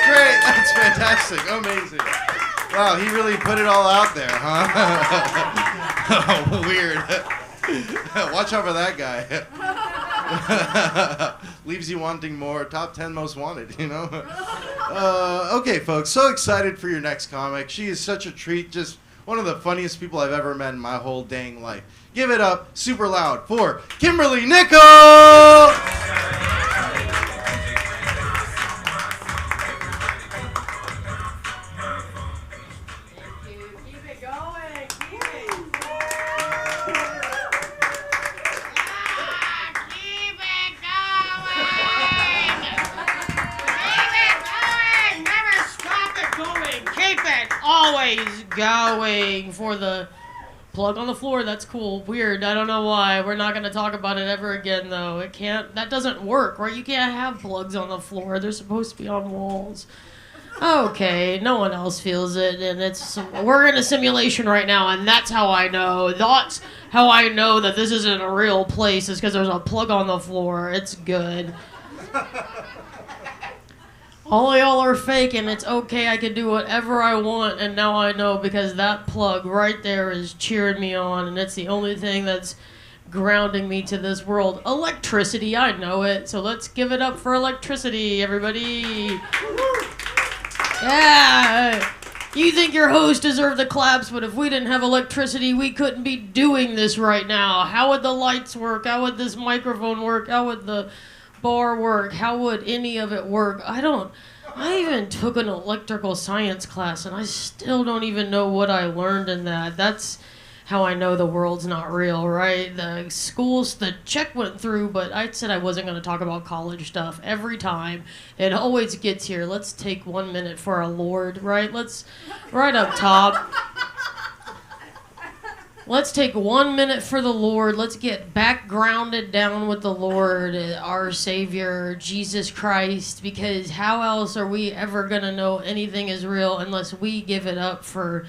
That's great. That's fantastic. Amazing. Wow, he really put it all out there, huh? Oh, weird. Watch out for that guy. Leaves you wanting more. Top 10 most wanted, you know? Okay, folks. So excited for your next comic. She is such a treat. Just one of the funniest people I've ever met in my whole dang life. Give it up super loud for Cimberly Nickell! Always going for the plug on the floor. That's cool. Weird. I don't know why. We're not going to talk about it ever again, though. It can't. That doesn't work, right? You can't have plugs on the floor. They're supposed to be on walls. Okay, no one else feels it, and we're in a simulation right now, and that's how I know. That's how I know that this isn't a real place, is because there's a plug on the floor. It's good. All y'all are fake, and it's okay. I can do whatever I want, and now I know because that plug right there is cheering me on, and it's the only thing that's grounding me to this world. Electricity, I know it. So let's give it up for electricity, everybody. Yeah. You think your host deserved the claps, but if we didn't have electricity, we couldn't be doing this right now. How would the lights work? How would this microphone work? How would the bar work? How would any of it work? I even took an electrical science class, and I still don't even know what I learned in that. That's how I know the world's not real, right? The check went through, but I said I wasn't going to talk about college stuff every time. It always gets here. Let's take 1 minute for our Lord, right? Right up top. Let's take 1 minute for the Lord. Let's get back grounded down with the Lord, our Savior, Jesus Christ, because how else are we ever going to know anything is real unless we give it up for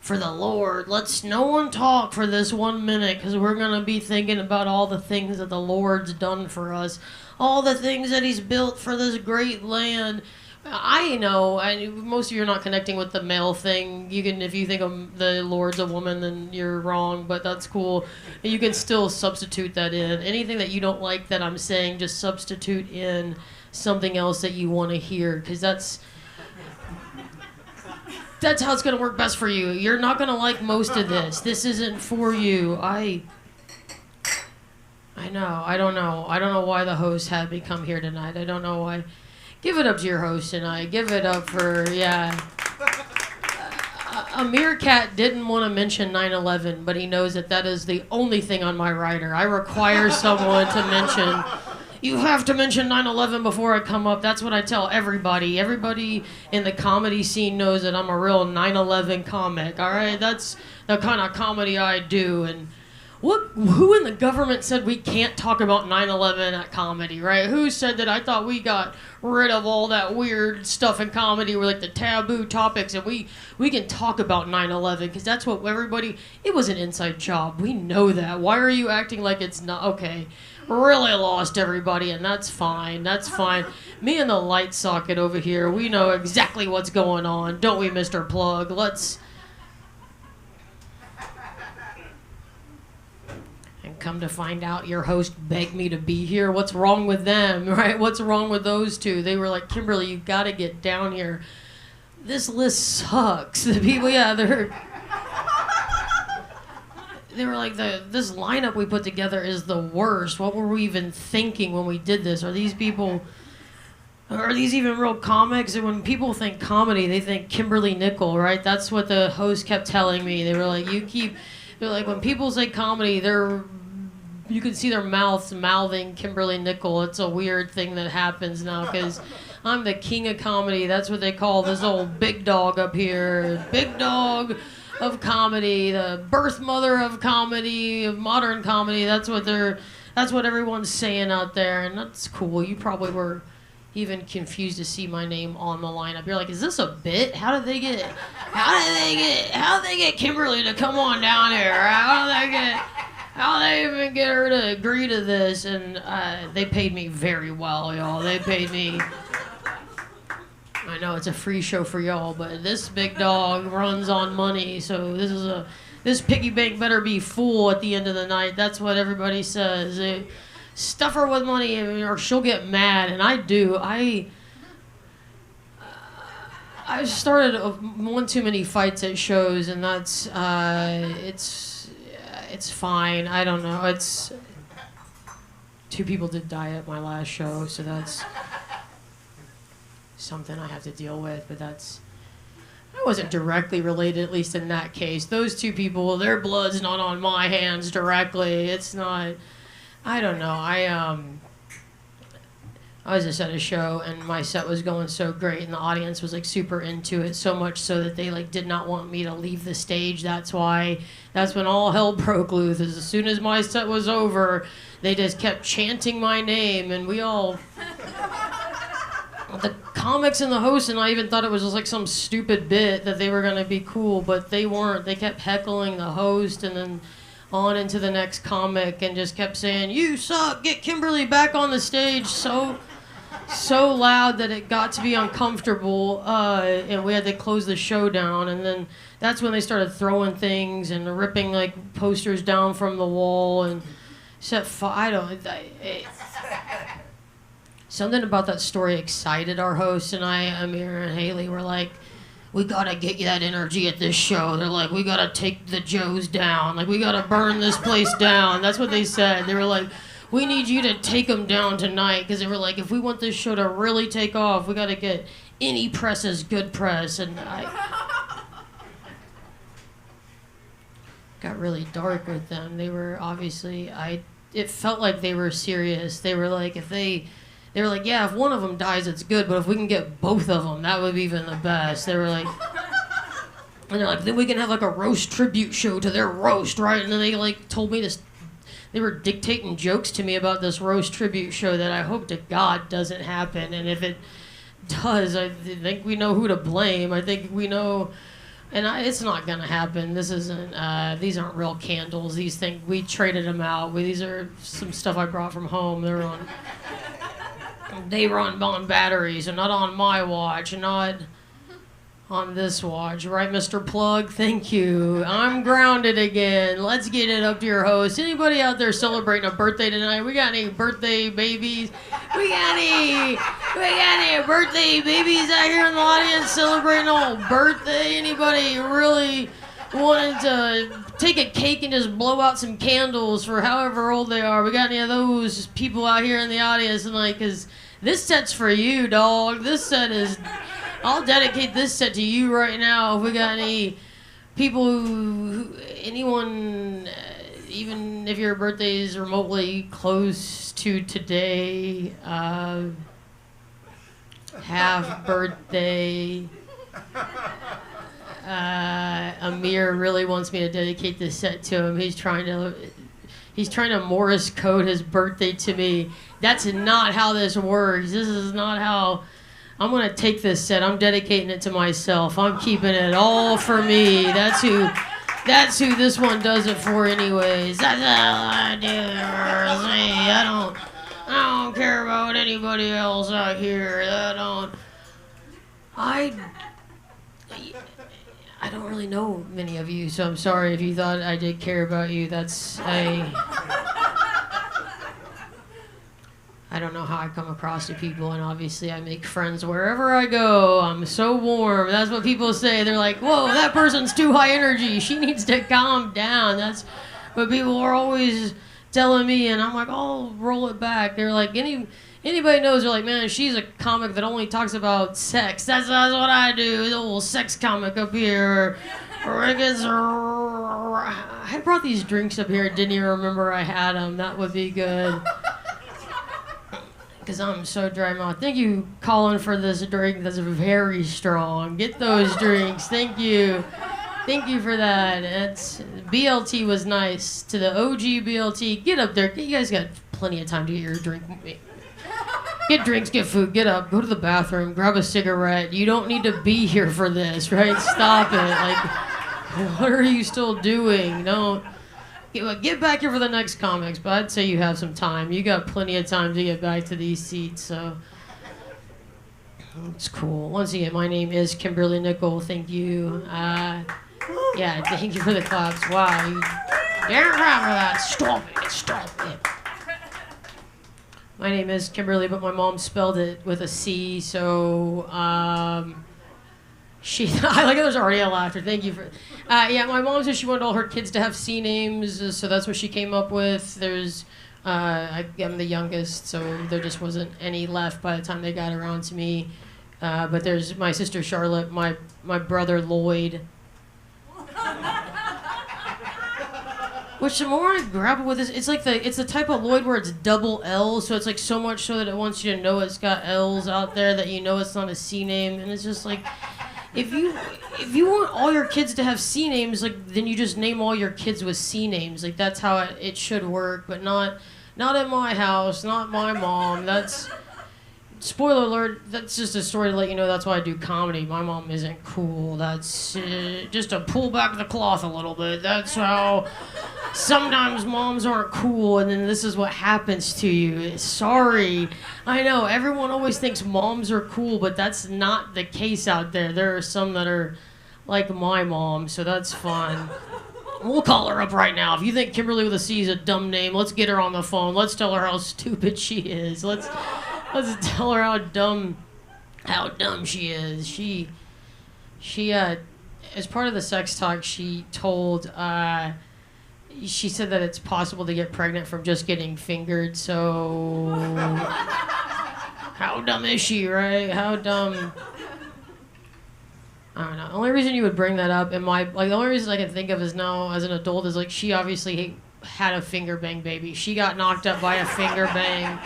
the Lord? Let's no one talk for this 1 minute, because we're going to be thinking about all the things that the Lord's done for us, all the things that He's built for this great land. I know, most of you are not connecting with the male thing. If you think of the Lord's a woman, then you're wrong, but that's cool. You can still substitute that in. Anything that you don't like that I'm saying, just substitute in something else that you want to hear, because that's how it's going to work best for you. You're not going to like most of this. This isn't for you. I know. I don't know why the host had me come here tonight. I don't know why. Give it up to your host tonight. Give it up for, yeah. A meerkat didn't want to mention 9/11, but he knows that is the only thing on my rider. I require someone to mention, you have to mention 9/11 before I come up. That's what I tell everybody. Everybody in the comedy scene knows that I'm a real 9/11 comic, all right? That's the kind of comedy I do, and who in the government said we can't talk about 9/11 at comedy, right? Who said that? I thought we got rid of all that weird stuff in comedy, where like the taboo topics, and we can talk about 9/11 because that's what everybody. It was an inside job. We know that. Why are you acting like it's not okay? Really lost everybody, and that's fine. That's fine. Me and the light socket over here, we know exactly what's going on, don't we, Mr. Plug? Let's. Come to find out, your host begged me to be here. What's wrong with them, right? What's wrong with those two? They were like, Cimberly, you got to get down here. This list sucks. The people, yeah, they were like, this lineup we put together is the worst. What were we even thinking when we did this? Are these even real comics? And when people think comedy, they think Cimberly Nickell, right? That's what the host kept telling me. They were like, they're like, when people say comedy, you can see their mouths mouthing Cimberly Nickell. It's a weird thing that happens now because I'm the king of comedy. That's what they call this old big dog up here. Big dog of comedy, the birth mother of comedy, of modern comedy. That's what everyone's saying out there, and that's cool. You probably were even confused to see my name on the lineup. You're like, is this a bit? How did they get Cimberly to come on down here? How did they even get her to agree to this? And they paid me very well, y'all. They paid me. I know it's a free show for y'all, but this big dog runs on money, so this piggy bank better be full at the end of the night. That's what everybody says. They stuff her with money, or she'll get mad, and I do. I started one too many fights at shows, and that's it's fine. I don't know. It's 2 people did die at my last show, so that's something I have to deal with. But I wasn't directly related, at least in that case. Those 2 people, their blood's not on my hands directly. It's not. I don't know. I was just at a show, and my set was going so great, and the audience was like super into it, so much so that they like did not want me to leave the stage. That's when all hell broke loose. As soon as my set was over, they just kept chanting my name, and we all, the comics and the host and I even thought it was just like some stupid bit that they were gonna be cool, but they weren't. They kept heckling the host, and then on into the next comic, and just kept saying, "You suck, get Cimberly back on the stage," so loud that it got to be uncomfortable, and we had to close the show down. And then that's when they started throwing things and ripping like posters down from the wall and something about that story excited our host and I. Amir and Haley were like, "We gotta get that energy at this show." They're like, "We gotta take the Joes down. Like, we gotta burn this place down." That's what they said. They were like, "We need you to take them down tonight," because they were like, "If we want this show to really take off, we gotta get any press as good press." And I got really dark with them. They were obviously, it felt like they were serious. They were like, they were like, "Yeah, if one of them dies, it's good, but if we can get both of them, that would be even the best." They were like, and they're like, "Then we can have like a roast tribute show to their roast, right?" And then they like told me this, they were dictating jokes to me about this roast tribute show that I hope to God doesn't happen. And if it does, I think we know who to blame. I think we know, and it's not gonna happen. This isn't, these aren't real candles. These things, we traded them out. These are some stuff I brought from home. They run on batteries, and not on my watch, and not on this watch. Right, Mr. Plug? Thank you. I'm grounded again. Let's get it up to your host. Anybody out there celebrating a birthday tonight? We got any birthday babies? We got any birthday babies out here in the audience celebrating a birthday? Anybody really wanted to take a cake and just blow out some candles for however old they are? We got any of those people out here in the audience? And like, cause this set's for you, dog. This set is, I'll dedicate this set to you right now. If we got any people anyone, even if your birthday is remotely close to today, half birthday. Amir really wants me to dedicate this set to him. He's trying to Morse code his birthday to me. That's not how this works. This is not how. I'm gonna take this set. I'm dedicating it to myself. I'm keeping it all for me. That's who this one does it for, anyways. That's all I do. I don't care about anybody else out here. I don't really know many of you, so I'm sorry if you thought I did care about you. I don't know how I come across to people, and obviously I make friends wherever I go. I'm so warm. That's what people say. They're like, "Whoa, that person's too high energy. She needs to calm down." That's what people are always telling me, and I'm like, "I'll roll it back." They're like, anybody knows, they're like, "Man, she's a comic that only talks about sex." That's what I do. The old sex comic up here. Or I guess, I brought these drinks up here and didn't even remember I had them. That would be good. Because I'm so dry mouth. Thank you, Colin, for this drink that's very strong. Get those drinks. Thank you. Thank you for that. BLT was nice. To the OG BLT, get up there. You guys got plenty of time to get your drink. Get drinks, get food, get up, go to the bathroom, grab a cigarette. You don't need to be here for this, right? Stop it. Like, what are you still doing? Don't. Get back here for the next comics, but I'd say you have some time. You got plenty of time to get back to these seats, so. It's cool. Once again, my name is Cimberly Nickell. Thank you. Yeah, thank you for the claps. Wow, you dare clap for that. Stop it. Stop it. My name is Cimberly, but my mom spelled it with a C, so she. I like how there's already a laughter. Thank you for. Yeah, my mom said she wanted all her kids to have C names, so that's what she came up with. There's. I'm the youngest, so there just wasn't any left by the time they got around to me. But there's my sister Charlotte, my brother Lloyd. Which the more I grapple with this, it's the type of Lloyd where it's double L, so it's like so much so that it wants you to know it's got L's out there that you know it's not a C name, and it's just like, if you want all your kids to have C names, like then you just name all your kids with C names, like that's how it should work, but not at my house, not my mom. That's spoiler alert. That's just a story to let you know. That's why I do comedy. My mom isn't cool. That's just to pull back the cloth a little bit. That's how. Sometimes moms aren't cool, and then this is what happens to you. Sorry. I know, everyone always thinks moms are cool, but that's not the case out there. There are some that are like my mom, so that's fun. We'll call her up right now. If you think Cimberly with a C is a dumb name, let's get her on the phone. Let's tell her how stupid she is. Let's tell her how dumb she is. She as part of the sex talk, she told, she said that it's possible to get pregnant from just getting fingered, so how dumb is she, right? How dumb? I don't know. The only reason you would bring that up the only reason I can think of is now as an adult is like she obviously had a finger bang baby. She got knocked up by a finger bang.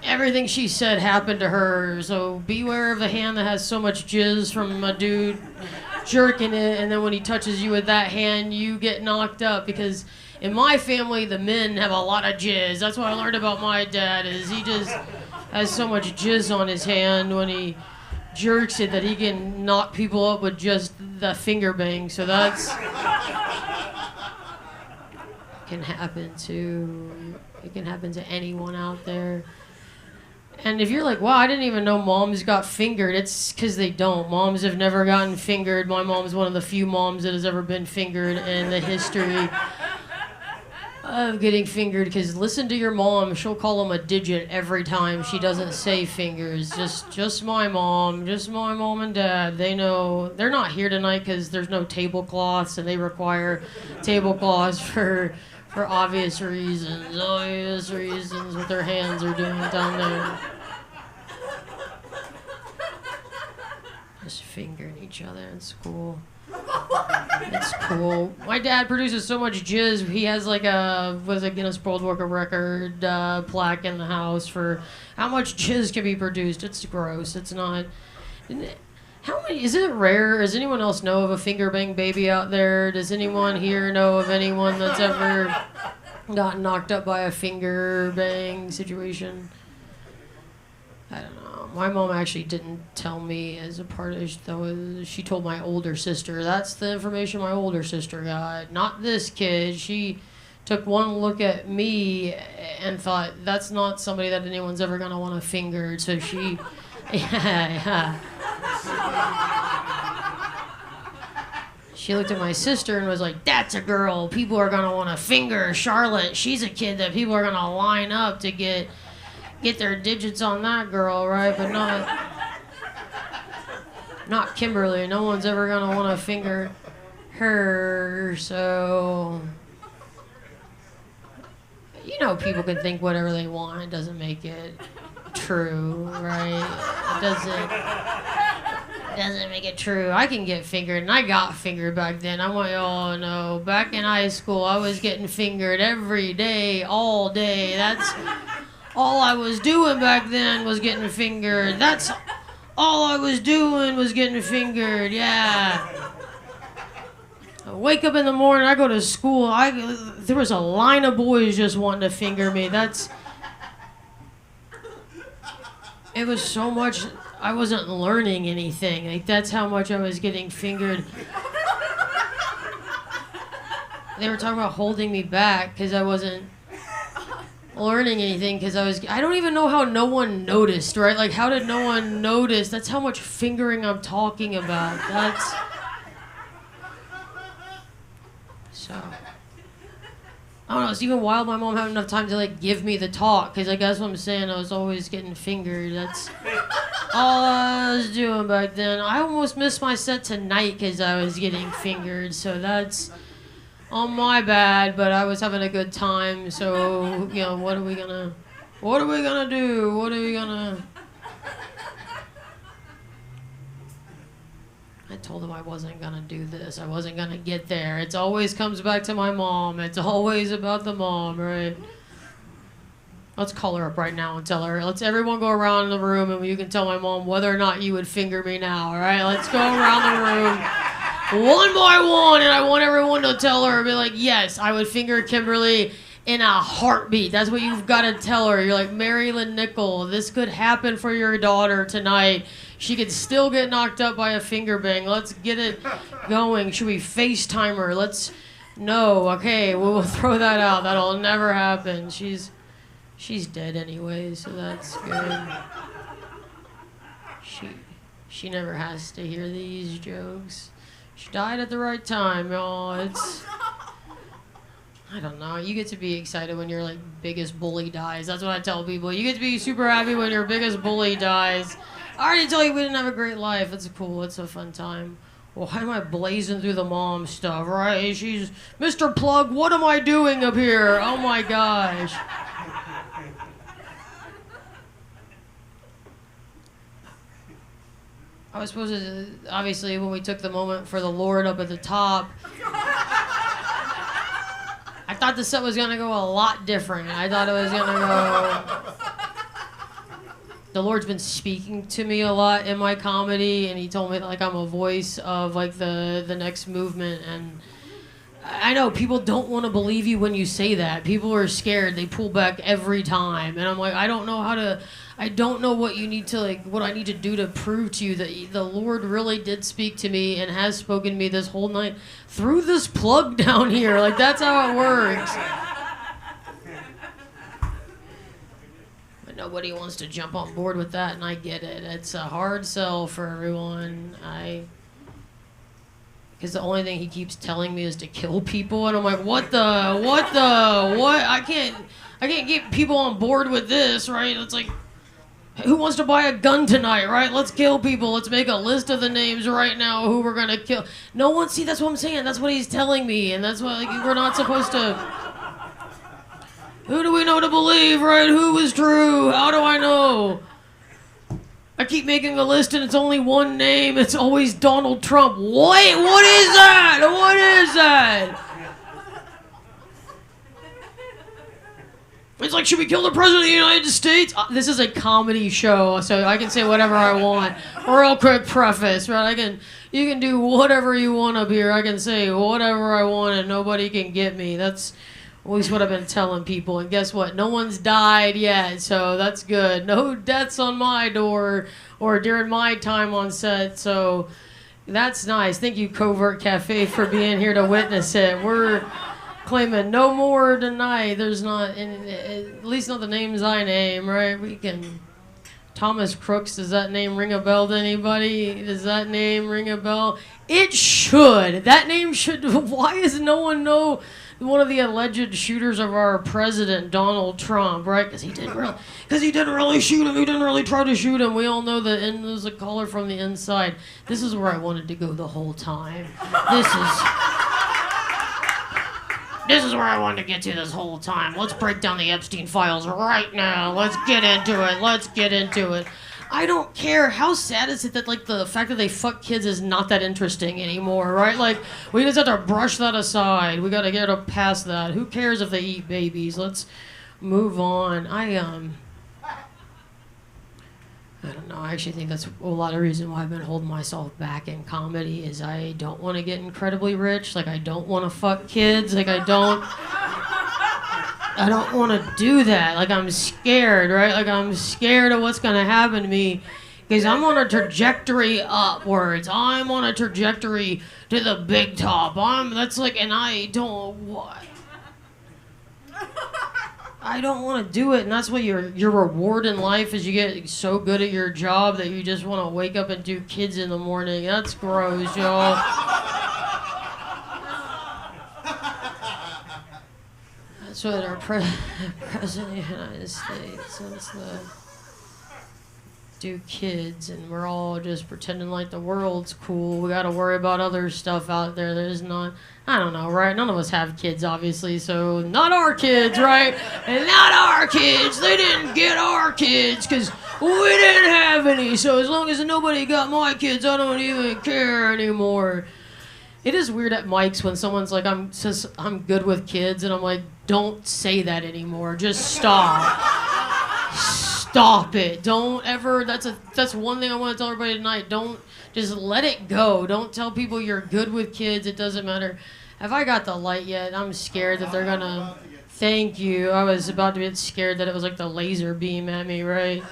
Everything she said happened to her, so beware of the hand that has so much jizz from a dude jerking it, and then when he touches you with that hand, you get knocked up, because in my family, the men have a lot of jizz. That's what I learned about my dad, is he just has so much jizz on his hand when he jerks it that he can knock people up with just the finger bang, so that's can happen to anyone out there. And if you're like, wow, I didn't even know moms got fingered, it's because they don't. Moms have never gotten fingered. My mom's one of the few moms that has ever been fingered in the history of getting fingered, because listen to your mom. She'll call them a digit every time. She doesn't say fingers. Just my mom and dad. They know. They're not here tonight because there's no tablecloths, and they require tablecloths for obvious reasons. Obvious reasons what their hands are doing down there. Just fingering each other. It's cool. It's cool. My dad produces so much jizz. He has like a Guinness World Book of Record plaque in the house for how much jizz can be produced. It's gross. It's not. How many? Is it rare? Does anyone else know of a finger bang baby out there? Does anyone here know of anyone that's ever gotten knocked up by a finger bang situation? I don't know. My mom actually didn't tell me as a part of it, though. She told my older sister. That's the information my older sister got. Not this kid. She took one look at me and thought, that's not somebody that anyone's ever going to want to finger. So she... yeah. She looked at my sister and was like, that's a girl. People are going to want to finger Charlotte. She's a kid that people are going to line up to get their digits on that girl, right? But not Cimberly. No one's ever going to want to finger her, so... You know, people can think whatever they want. It doesn't make it true, right? It doesn't make it true. I can get fingered, and I got fingered back then. I want you all to know. Back in high school, I was getting fingered every day, all day. That's all I was doing back then, was getting fingered. That's all I was doing, was getting fingered, yeah. I wake up in the morning, I go to school, there was a line of boys just wanting to finger me. It was so much, I wasn't learning anything. Like, that's how much I was getting fingered. They were talking about holding me back because I wasn't learning anything because I don't even know how no one noticed, right? Like, how did no one notice? That's how much fingering I'm talking about. That's... So... I don't know, it's even wild my mom had enough time to, like, give me the talk, because, like, that's what I'm saying, I was always getting fingered. That's all I was doing back then. I almost missed my set tonight because I was getting fingered, so that's on my bad, but I was having a good time, so, you know, what are we gonna do? What are we gonna... I told him I wasn't gonna do this. I wasn't gonna get there. It always comes back to my mom. It's always about the mom, right? Let's call her up right now and tell her. Let's everyone go around the room and you can tell my mom whether or not you would finger me now, all right? Let's go around the room one by one, and I want everyone to tell her, be like, yes, I would finger Cimberly in a heartbeat. That's what you've got to tell her. You're like, Cimberly Nickell, this could happen for your daughter tonight. She could still get knocked up by a finger bang. Let's get it going. Should we FaceTime her? No, okay, we'll throw that out. That'll never happen. She's dead anyway, so that's good. She never has to hear these jokes. She died at the right time, y'all. I don't know. You get to be excited when your, like, biggest bully dies. That's what I tell people. You get to be super happy when your biggest bully dies. I already told you we didn't have a great life. It's cool. It's a fun time. Well, why am I blazing through the mom stuff, right? She's, Mr. Plug, what am I doing up here? Oh, my gosh. I was supposed to, obviously, when we took the moment for the Lord up at the top, I thought the set was going to go a lot different. I thought it was going to go... The Lord's been speaking to me a lot in my comedy, and he told me, like, I'm a voice of, like, the next movement, and I know people don't want to believe you when you say that. People are scared. They pull back every time, and I'm like, I don't know what you need to, like, what I need to do to prove to you that the Lord really did speak to me and has spoken to me this whole night through this plug down here. Like, that's how it works. But nobody wants to jump on board with that, and I get it. It's a hard sell for everyone. Because the only thing he keeps telling me is to kill people, and I'm like, what? I can't get people on board with this, right? It's like, who wants to buy a gun tonight, right? Let's kill people. Let's make a list of the names right now who we're gonna kill. No one, see, that's what I'm saying. That's what he's telling me, and that's what, like, we're not supposed to... Who do we know to believe, right? Who is true? How do I know? I keep making a list and it's only one name. It's always Donald Trump. Wait, what is that? What is that? It's like, should we kill the President of the United States? This is a comedy show, so I can say whatever I want. Real quick preface, right? You can do whatever you want up here. I can say whatever I want and nobody can get me. That's at least what I've been telling people. And guess what? No one's died yet, so that's good. No deaths on my door or during my time on set, so that's nice. Thank you, Covert Café, for being here to witness it. We're claiming no more tonight. There's not, at least not the names I name, right? We can... Thomas Crooks, does that name ring a bell to anybody? Does that name ring a bell? It should. That name should... Why does no one know one of the alleged shooters of our president, Donald Trump, right? Because he didn't really shoot him. He didn't really try to shoot him. We all know that there's a caller from the inside. This is where I wanted to go the whole time. This is where I wanted to get to this whole time. Let's break down the Epstein files right now. Let's get into it. I don't care. How sad is it that, like, the fact that they fuck kids is not that interesting anymore, right? Like, we just have to brush that aside. We gotta get past that. Who cares if they eat babies? Let's move on. I don't know. I actually think that's a lot of reason why I've been holding myself back in comedy is I don't want to get incredibly rich. Like, I don't want to fuck kids. Like, I don't want to do that. Like, I'm scared, right? Like, I'm scared of what's going to happen to me because I'm on a trajectory upwards. I'm on a trajectory to the big top. And I don't... What? I don't want to do it, and that's what your reward in life is. You get so good at your job that you just want to wake up and do kids in the morning. That's gross, y'all. That's what our president of the United States wants to do kids, and we're all just pretending like the world's cool. We got to worry about other stuff out there that is not. I don't know, right? None of us have kids, obviously, so not our kids, right? And not our kids. They didn't get our kids because we didn't have any. So as long as nobody got my kids, I don't even care anymore. It is weird at mics when someone's like, I'm good with kids, and I'm like, don't say that anymore. Just stop. Stop it. Don't ever. That's one thing I want to tell everybody tonight. Don't just let it go. Don't tell people you're good with kids. It doesn't matter. Have I got the light yet? I'm scared that they're gonna. Thank you. I was about to get scared that it was like the laser beam at me, right?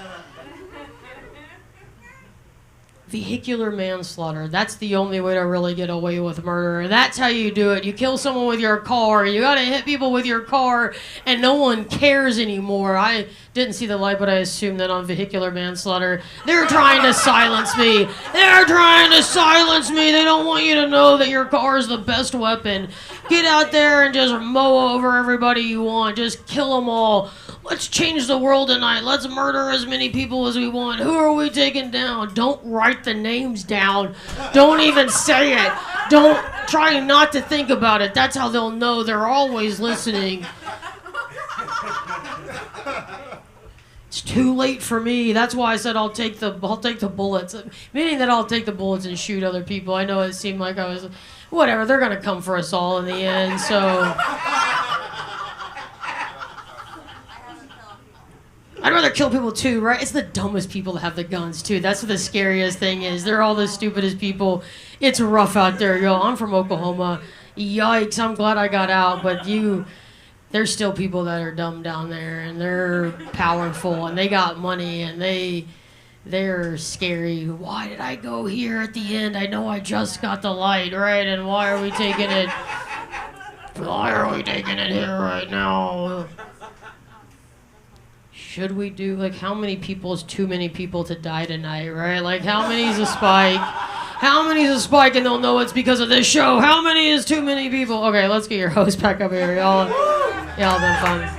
Vehicular manslaughter. That's the only way to really get away with murder. That's how you do it. You kill someone with your car. You gotta hit people with your car, and no one cares anymore. I didn't see the light, but I assume that on vehicular manslaughter, they're trying to silence me. They're trying to silence me. They don't want you to know that your car is the best weapon. Get out there and just mow over everybody you want. Just kill them all. Let's change the world tonight. Let's murder as many people as we want. Who are we taking down? Don't write the names down. Don't even say it. Don't try not to think about it. That's how they'll know they're always listening. It's too late for me. That's why I said I'll take the bullets. Meaning that I'll take the bullets and shoot other people. I know it seemed like I was whatever. They're gonna come for us all in the end. So. I'd rather kill people too, right? It's the dumbest people that have the guns too. That's what the scariest thing is. They're all the stupidest people. It's rough out there, yo. I'm from Oklahoma. Yikes, I'm glad I got out, but there's still people that are dumb down there, and they're powerful, and they got money, and they're scary. Why did I go here at the end? I know I just got the light, right? And why are we taking it? Why are we taking it here right now? Should we do, like, how many people is too many people to die tonight, right? Like, how many is a spike? How many is a spike and they'll know it's because of this show? How many is too many people? Okay, let's get your host back up here. Y'all been fun.